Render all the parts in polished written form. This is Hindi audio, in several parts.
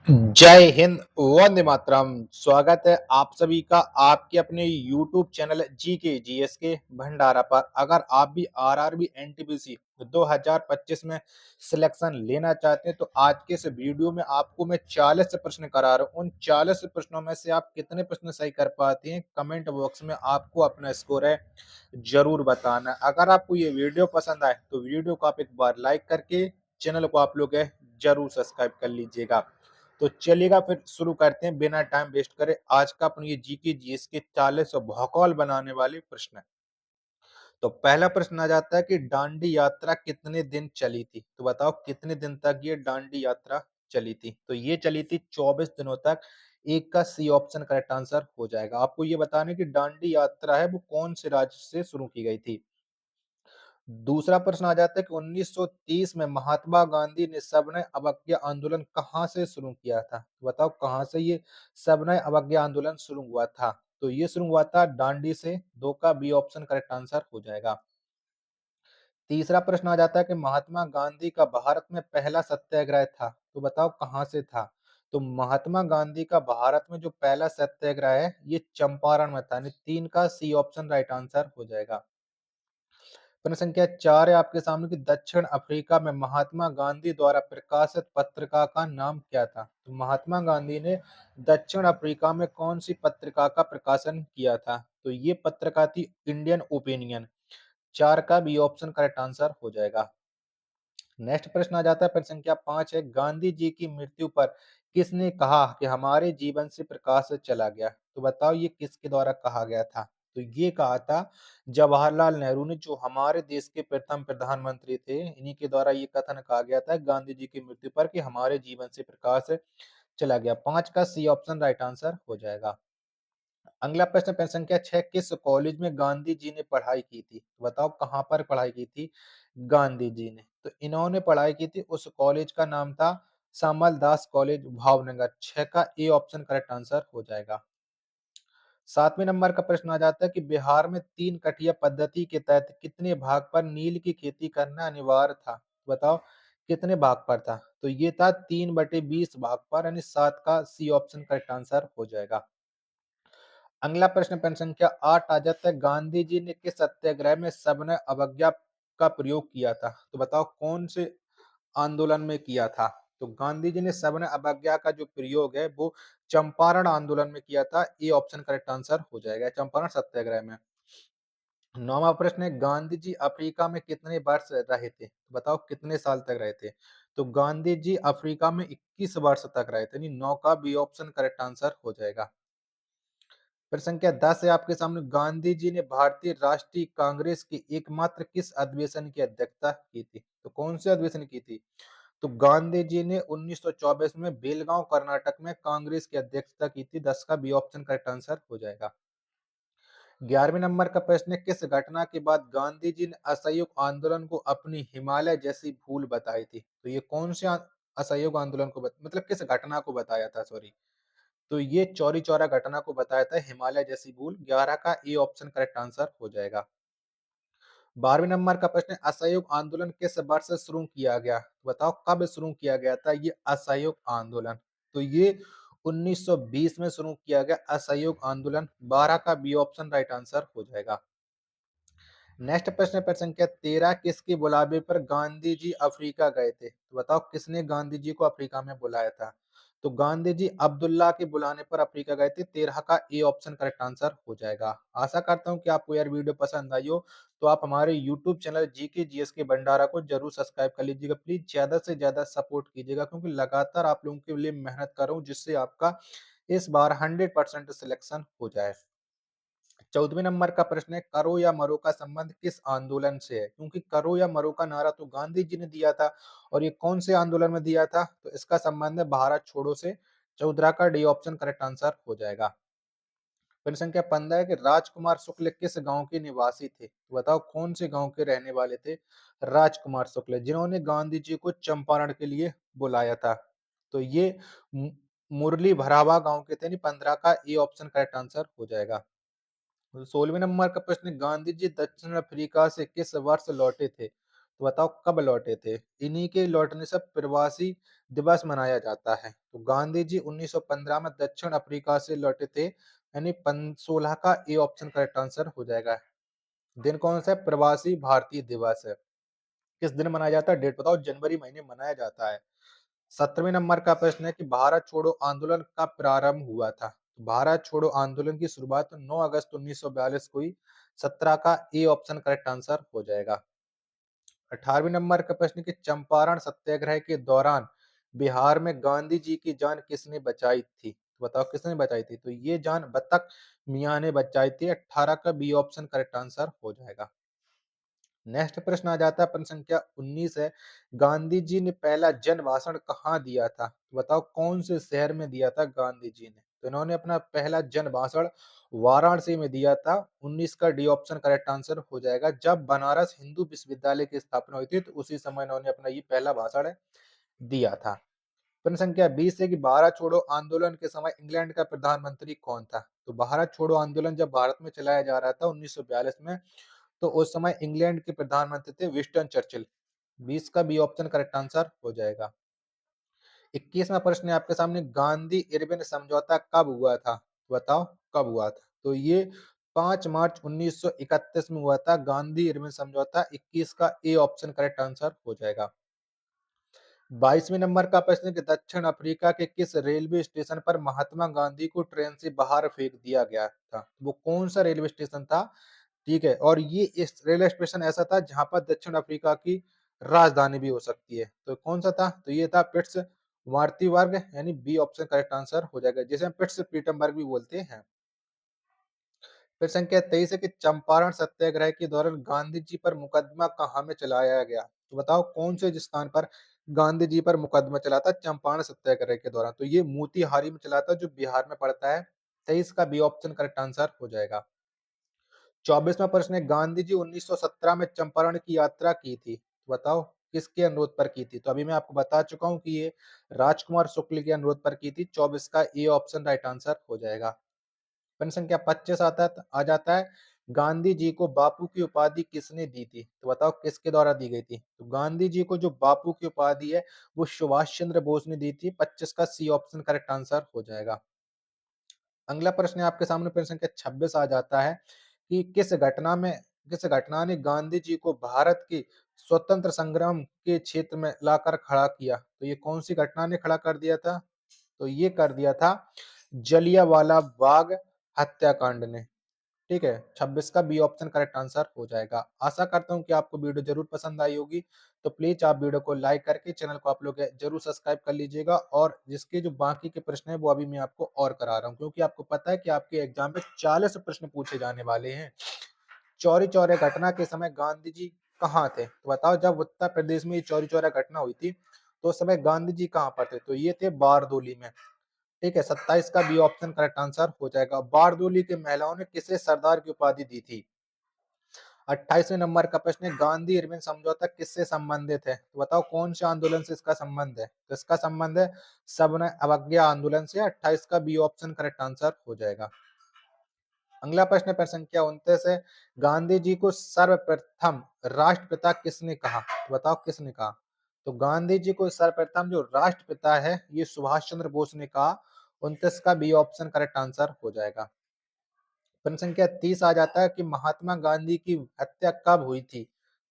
जय हिंद, वंदे मातरम। स्वागत है आप सभी का आपके अपने यूट्यूब चैनल जी के जीएस के भंडारा पर। अगर आप भी आरआरबी एनटीपीसी 2025 में सिलेक्शन लेना चाहते हैं तो आज के इस वीडियो में आपको मैं 40 प्रश्न करा रहा हूं। उन 40 प्रश्नों में से आप कितने प्रश्न सही कर पाते हैं, कमेंट बॉक्स में आपको अपना स्कोर है जरूर बताना। अगर आपको ये वीडियो पसंद आए तो वीडियो को आप एक बार लाइक करके चैनल को आप लोग है जरूर सब्सक्राइब कर लीजिएगा। तो चलिएगा फिर शुरू करते हैं बिना टाइम वेस्ट करे। आज का अपन ये जीके जीएस के 40 भौकाल बनाने वाले प्रश्न है। तो पहला प्रश्न आ जाता है कि दांडी यात्रा कितने दिन चली थी। तो बताओ कितने दिन तक ये दांडी यात्रा चली थी। तो ये चली थी 24 दिनों तक। एक का सी ऑप्शन करेक्ट आंसर हो जाएगा। आपको ये बताना है कि दांडी यात्रा है वो कौन से राज्य से शुरू की गई थी। दूसरा प्रश्न आ जाता है कि 1930 में महात्मा गांधी ने सविनय अवज्ञा आंदोलन कहाँ से शुरू किया था। तो बताओ कहाँ से ये सविनय अवज्ञा आंदोलन शुरू हुआ था। तो ये शुरू हुआ था दांडी से। दो का बी ऑप्शन करेक्ट आंसर हो जाएगा। तीसरा प्रश्न आ जाता है कि महात्मा गांधी का भारत में पहला सत्याग्रह था। तो बताओ कहाँ से था। तो महात्मा गांधी का भारत में जो पहला सत्याग्रह है ये चंपारण में था। यानी तीन का सी ऑप्शन राइट आंसर हो जाएगा। प्रश्न संख्या 4 है आपके सामने कि दक्षिण अफ्रीका में महात्मा गांधी द्वारा प्रकाशित पत्रिका का नाम क्या था। तो महात्मा गांधी ने दक्षिण अफ्रीका में कौन सी पत्रिका का प्रकाशन किया था। तो ये पत्रिका थी इंडियन ओपिनियन। 4 का बी ऑप्शन करेक्ट आंसर हो जाएगा। नेक्स्ट प्रश्न आ जाता है प्रश्न संख्या 5 है गांधी जी की मृत्यु पर किसने कहा कि हमारे जीवन से प्रकाश चला गया। तो बताओ ये किसके द्वारा कहा गया था। तो ये कहा था जवाहरलाल नेहरू ने, जो हमारे देश के प्रथम प्रधानमंत्री थे। इन्हीं के द्वारा ये कथन कहा गया था गांधी जी की मृत्यु पर कि हमारे जीवन से प्रकाश चला गया। 5 का सी ऑप्शन राइट आंसर हो जाएगा। अगला प्रश्न प्रश्न संख्या 6 किस कॉलेज में गांधी जी ने पढ़ाई की थी। तो बताओ कहाँ पर पढ़ाई की थी गांधी जी ने। तो इन्होंने पढ़ाई की थी, उस कॉलेज का नाम था श्यामल दास कॉलेज भावनगर। 6 का ए ऑप्शन करेक्ट आंसर हो जाएगा। 7वें नंबर का प्रश्न आ जाता है कि बिहार में 3 कटिया पद्धति के तहत कितने भाग पर नील की खेती करना अनिवार्य था। बताओ कितने भाग पर था। तो ये था 3/20 भाग पर, यानी 7 का सी ऑप्शन करेक्ट आंसर हो जाएगा। अगला प्रश्न प्रश्न संख्या 8 आ जाता है गांधी जी ने किस सत्याग्रह में सविनय अवज्ञा का प्रयोग किया था। तो बताओ कौन से आंदोलन में किया था। तो गांधी जी ने सविनय अवज्ञा का जो प्रयोग है वो चंपारण आंदोलन में किया था। ए ऑप्शन करेक्ट आंसर हो जाएगा, चंपारण सत्याग्रह में। 9वां प्रश्न है गांधी जी अफ्रीका में कितने वर्ष रहे थे। तो बताओ कितने साल तक रहे थे। तो गांधी जी अफ्रीका में 21 वर्ष तक रहे थे। 9 का बी ऑप्शन करेक्ट आंसर हो जाएगा। प्रश्न संख्या 10 है आपके सामने गांधी जी ने भारतीय राष्ट्रीय कांग्रेस की एकमात्र किस अधिवेशन की अध्यक्षता की थी। तो कौन से अधिवेशन की थी। तो गांधी जी ने 1924 में बेलगांव कर्नाटक में कांग्रेस की अध्यक्षता की थी। 10 का बी ऑप्शन करेक्ट आंसर हो जाएगा। 11वें नंबर का प्रश्न है किस घटना के बाद गांधी जी ने असहयोग आंदोलन को अपनी हिमालय जैसी भूल बताई थी। तो ये कौन से असहयोग आंदोलन को मतलब किस घटना को बताया था, सॉरी। तो ये चौरी चौरा घटना को बताया था, हिमालय जैसी भूल। 11 का ए ऑप्शन करेक्ट आंसर हो जाएगा। 12वें नंबर का प्रश्न है असहयोग आंदोलन किस वर्ष से शुरू किया गया। तो बताओ कब शुरू किया गया था ये असहयोग आंदोलन। तो ये 1920 में शुरू किया गया असहयोग आंदोलन। 12 का बी ऑप्शन राइट आंसर हो जाएगा। नेक्स्ट प्रश्न प्रश्न संख्या 13 किसके बुलावे पर गांधी जी अफ्रीका गए थे। तो बताओ किसने गांधी जी को अफ्रीका में बुलाया था। तो गांधी जी अब्दुल्ला के बुलाने पर अफ्रीका गए थे। 13 का ए ऑप्शन करेक्ट आंसर हो जाएगा। आशा करता हूं कि आपको यार वीडियो पसंद आई हो। तो आप हमारे यूट्यूब चैनल जीके जीएस के भंडारा को जरूर सब्सक्राइब कर लीजिएगा। प्लीज ज्यादा से ज्यादा सपोर्ट कीजिएगा क्योंकि लगातार आप लोगों के लिए मेहनत कर रहा हूँ जिससे आपका इस बार 100% सिलेक्शन हो जाए। 14वें नंबर का प्रश्न है करो या मरो का संबंध किस आंदोलन से है। क्योंकि करो या मरो का नारा तो गांधी जी ने दिया था और ये कौन से आंदोलन में दिया था। तो इसका संबंध है भारत छोड़ो से। 14 का डी ऑप्शन करेक्ट आंसर हो जाएगा। प्रश्न संख्या 15 है कि राजकुमार शुक्ल किस गांव के निवासी थे। तो बताओ कौन से गांव के रहने वाले थे राजकुमार शुक्ल, जिन्होंने गांधी जी को चंपारण के लिए बुलाया था। तो ये मुरली भरावा गांव के थे। 15 का ए ऑप्शन करेक्ट आंसर हो जाएगा। 16वें नंबर का प्रश्न गांधी जी दक्षिण अफ्रीका से किस वर्ष लौटे थे। तो बताओ कब लौटे थे? इन्हीं के लौटने से प्रवासी दिवस मनाया जाता है। तो गांधी जी 1915 में दक्षिण अफ्रीका से लौटे थे, यानी 16 का ए ऑप्शन करेक्ट आंसर हो जाएगा। दिन कौन सा है? प्रवासी भारतीय दिवस है। किस दिन मनाया जाता है? डेट बताओ। जनवरी महीने मनाया जाता है। 17वें नंबर का प्रश्न है कि भारत छोड़ो आंदोलन कब प्रारंभ हुआ था? तो भारत छोड़ो आंदोलन की शुरुआत 9 अगस्त 1942 को हुई। 17 का ए ऑप्शन करेक्ट आंसर हो जाएगा। 18वें नंबर का प्रश्न कि चंपारण सत्याग्रह के दौरान बिहार में गांधी जी की जान किसने बचाई थी? तो बताओ किसने बचाई थी? तो ये जान बतख मियां ने बचाई थी। 18 का बी ऑप्शन करेक्ट आंसर हो जाएगा। नेक्स्ट प्रश्न आ जाता है, प्रश्न संख्या 19 है, गांधी जी ने पहला जन भाषण कहाँ दिया था? तो बताओ कौन से शहर में दिया था गांधी जी ने? तो इन्होंने अपना पहला जन भाषण वाराणसी में दिया था। 19 का डी ऑप्शन करेक्ट आंसर हो जाएगा। जब बनारस हिंदू विश्वविद्यालय की स्थापना हुई थी, तो उसी समय इन्होंने अपना ये पहला भाषण दिया था। प्रश्न संख्या 20 है कि भारत छोड़ो आंदोलन के समय इंग्लैंड का प्रधानमंत्री कौन था? तो भारत छोड़ो आंदोलन जब भारत में चलाया जा रहा था 1942 में, तो उस समय इंग्लैंड के प्रधानमंत्री थे विंस्टन चर्चिल। 20 का बी ऑप्शन करेक्ट आंसर हो जाएगा। 21वां प्रश्न है आपके सामने, गांधी इरविन समझौता कब हुआ था? बताओ कब हुआ था? तो ये 5 मार्च 1931 में हुआ था गांधी इरविन समझौता। 21 का ए ऑप्शन करेक्ट आंसर हो जाएगा। 22वें नंबर का प्रश्न है कि दक्षिण अफ्रीका के किस रेलवे स्टेशन पर महात्मा गांधी को ट्रेन से बाहर फेंक दिया गया था? वो कौन सा रेलवे स्टेशन था? ठीक है, और ये इस रेलवे स्टेशन ऐसा था जहां पर दक्षिण अफ्रीका की राजधानी भी हो सकती है। तो कौन सा था? तो ये था पिट्स वार्तिवर्ग, यानी बी ऑप्शन करेक्ट आंसर हो जाएगा, जिसे हम पिट्स पीटरबर्ग भी बोलते हैं। फिर संख्या 23 है कि चंपारण सत्याग्रह के दौरान गांधी जी पर मुकदमा कहाँ में चलाया गया? तो बताओ कौन से स्थान पर गांधी जी पर मुकदमा चला था चंपारण सत्याग्रह के दौरान? तो ये मोतिहारी में चला था, जो बिहार में पड़ता है। 23 का बी ऑप्शन करेक्ट आंसर हो जाएगा। 24वां प्रश्न है, गांधी जी 1917 में चंपारण की यात्रा की थी। तो बताओ किसके अनुरोध पर की थी? तो अभी मैं आपको बता चुका हूं कि ये राजकुमार शुक्ल के अनुरोध पर की थी। 24 का ए ऑप्शन राइट आंसर हो जाएगा। प्रश्न संख्या 25 आ जाता है, गांधी जी को बापू की उपाधि किसने दी थी? तो बताओ किसके द्वारा दी गई थी? तो गांधी जी को जो बापू की उपाधि है, वो सुभाष चंद्र बोस ने दी थी। 25 का सी ऑप्शन करेक्ट आंसर हो जाएगा। अगला प्रश्न है आपके सामने, प्रश्न संख्या 26 आ जाता है कि किस घटना ने गांधी जी को भारत के स्वतंत्र संग्राम के क्षेत्र में लाकर खड़ा किया? तो ये कौन सी घटना ने खड़ा कर दिया था? तो ये कर दिया था जलियांवाला बाग हत्याकांड ने। ठीक है, 26 का बी ऑप्शन करेक्ट आंसर हो जाएगा। आशा करता हूँ कि आपको वीडियो जरूर पसंद आई होगी। तो प्लीज आप वीडियो को लाइक करके चैनल को आप लोग जरूर सब्सक्राइब कर लीजिएगा, और जिसके जो बाकी के प्रश्न है वो अभी मैं आपको और करा रहा हूँ, क्योंकि आपको पता है कि आपके एग्जाम में 40 प्रश्न पूछे जाने वाले हैं। चौरी चौरा घटना के समय गांधी जी कहाँ थे? तो बताओ, जब उत्तर प्रदेश में ये चौरी चौरा घटना हुई थी, तो उस समय गांधी जी कहाँ पर थे? तो ये थे बारदोली में। ठीक है, 27 का बी ऑप्शन करेक्ट आंसर हो जाएगा। बारदोली के महिलाओं ने किसे सरदार की उपाधि दी थी? 28वें नंबर का प्रश्न है, गांधी इरविन समझौता किससे संबंधित है? तो बताओ कौन से आंदोलन से इसका संबंध है? तो इसका संबंध है सवर्ण अवज्ञा आंदोलन से। 28 का बी ऑप्शन करेक्ट आंसर हो जाएगा। अगला प्रश्न पर संख्या 29 है, गांधी जी को सर्वप्रथम राष्ट्रपिता किसने कहा? तो बताओ किसने कहा? तो गांधी जी को सर्वप्रथम जो राष्ट्रपिता है, ये सुभाष चंद्र बोस ने कहा। 29 का बी ऑप्शन करेक्ट आंसर हो जाएगा। प्रश्न संख्या 30 आ जाता है कि महात्मा गांधी की हत्या कब हुई थी?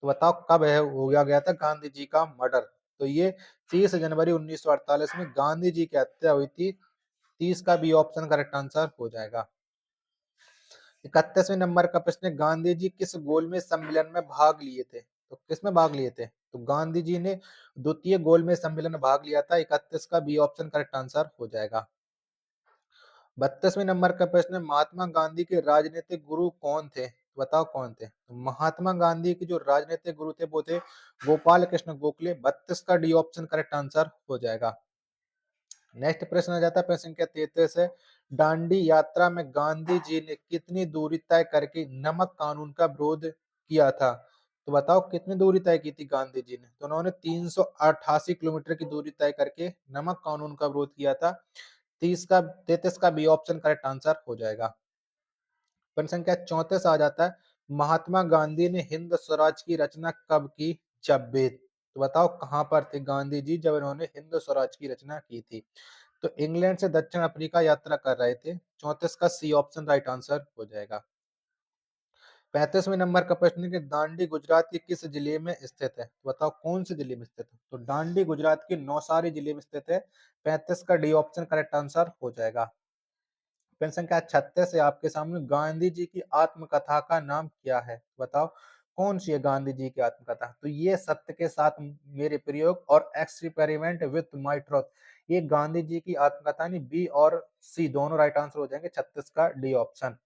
तो बताओ कब है हो गया था गांधी जी का मर्डर? तो ये 30 जनवरी 1948 में गांधी जी की हत्या हुई थी। 30 का बी ऑप्शन करेक्ट आंसर हो जाएगा। 31वें नंबर का प्रश्न है, गांधी जी किस गोलमेज सम्मेलन में भाग लिए थे? तो किस में भाग लिए थे? तो गांधी जी ने द्वितीय गोलमेज सम्मेलन में भाग लिया था। 31 का बी ऑप्शन करेक्ट आंसर हो जाएगा। 32वें नंबर का प्रश्न है, महात्मा गांधी के राजनीतिक गुरु कौन थे? तो बताओ कौन थे? तो महात्मा गांधी के जो राजनीतिक गुरु थे वो थे गोपाल कृष्ण गोखले। 32 का डी ऑप्शन करेक्ट आंसर हो जाएगा। नेक्स्ट प्रश्न आ जाता है, प्रश्न संख्या 33 है, दांडी यात्रा में गांधी जी ने कितनी दूरी तय करके नमक कानून का विरोध किया था? तो बताओ कितनी दूरी तय की थी गांधी जी ने? तो उन्होंने 388 किलोमीटर की दूरी तय करके नमक कानून का विरोध किया था। 33 का बी ऑप्शन करेक्ट आंसर हो जाएगा। प्रश्न संख्या 34 आ जाता है, महात्मा गांधी ने हिंद स्वराज की रचना कब की? 26। तो बताओ कहाँ पर थे गांधी जी जब इन्होंने हिंद स्वराज की रचना की थी? तो इंग्लैंड से दक्षिण अफ्रीका यात्रा कर रहे थे। 34 का सी ऑप्शन राइट आंसर हो जाएगा। 35वें नंबर का प्रश्न है कि दांडी गुजरात के किस जिले में स्थित है? तो बताओ कौन से जिले में स्थित है? तो दांडी गुजरात के नौसारी जिले में स्थित है। 35 का डी ऑप्शन करेक्ट आंसर हो जाएगा। प्रश्न संख्या 36 है आपके सामने, गांधी जी की आत्मकथा का नाम क्या है? बताओ कौन सी है गांधी जी की आत्मकथा? तो ये सत्य के साथ मेरे प्रयोग और एक्सपेरिमेंट विथ माय ट्रुथ, ये गांधी जी की आत्मकथा नहीं, बी और सी दोनों राइट आंसर हो जाएंगे। 36 का डी ऑप्शन।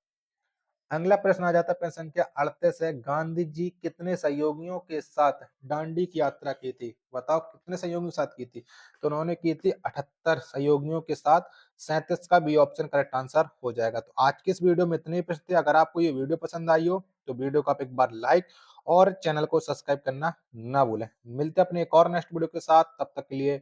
अगला प्रश्न आ जाता है प्रश्न संख्या 38 है, गांधी जी कितने सहयोगियों के साथ दांडी की यात्रा की थी? बताओ कितने सहयोगियों के साथ की थी? तो उन्होंने की थी 78 सहयोगियों के साथ। 37 का बी ऑप्शन करेक्ट आंसर हो जाएगा। तो आज की इस वीडियो में इतने ही प्रश्न थे। अगर आपको ये वीडियो पसंद आई हो तो वीडियो को आप एक बार लाइक और चैनल को सब्सक्राइब करना ना भूलें। मिलते हैं अपने एक और नेक्स्ट वीडियो के साथ, तब तक के लिए